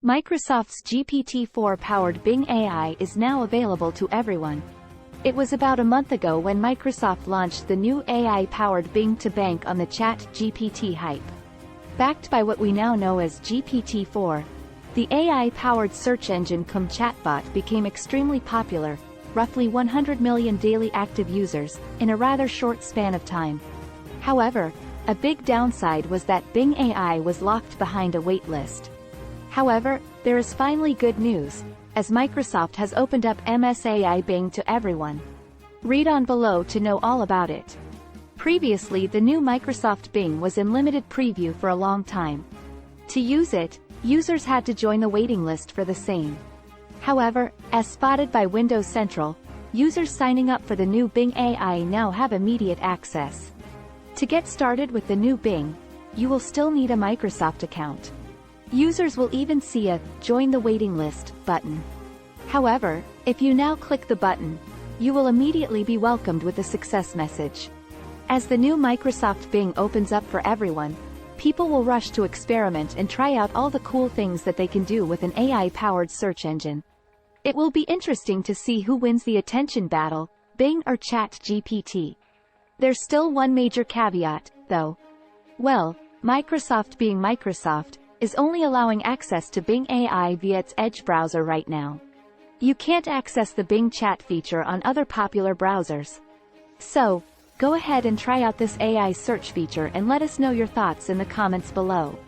Microsoft's GPT-4 powered Bing AI is now available to everyone. It was about a month ago when Microsoft launched the new AI-powered Bing to bank on the ChatGPT hype. Backed by what we now know as GPT-4, the AI-powered search engine cum chatbot became extremely popular, roughly 100 million daily active users, in a rather short span of time. However, a big downside was that Bing AI was locked behind a waitlist. However, there is finally good news, as Microsoft has opened up MSAI Bing to everyone. Read on below to know all about it. Previously, the new Microsoft Bing was in limited preview for a long time. To use it, users had to join the waiting list for the same. However, as spotted by Windows Central, users signing up for the new Bing AI now have immediate access. To get started with the new Bing, you will still need a Microsoft account. Users will even see a "Join the Waiting List" button. However, if you now click the button, you will immediately be welcomed with a success message. As the new Microsoft Bing opens up for everyone, people will rush to experiment and try out all the cool things that they can do with an AI-powered search engine. It will be interesting to see who wins the attention battle, Bing or ChatGPT. There's still one major caveat, though. Well, Microsoft being Microsoft, is only allowing access to Bing AI via its Edge browser right now. You can't access the Bing chat feature on other popular browsers. So, go ahead and try out this AI search feature and let us know your thoughts in the comments below.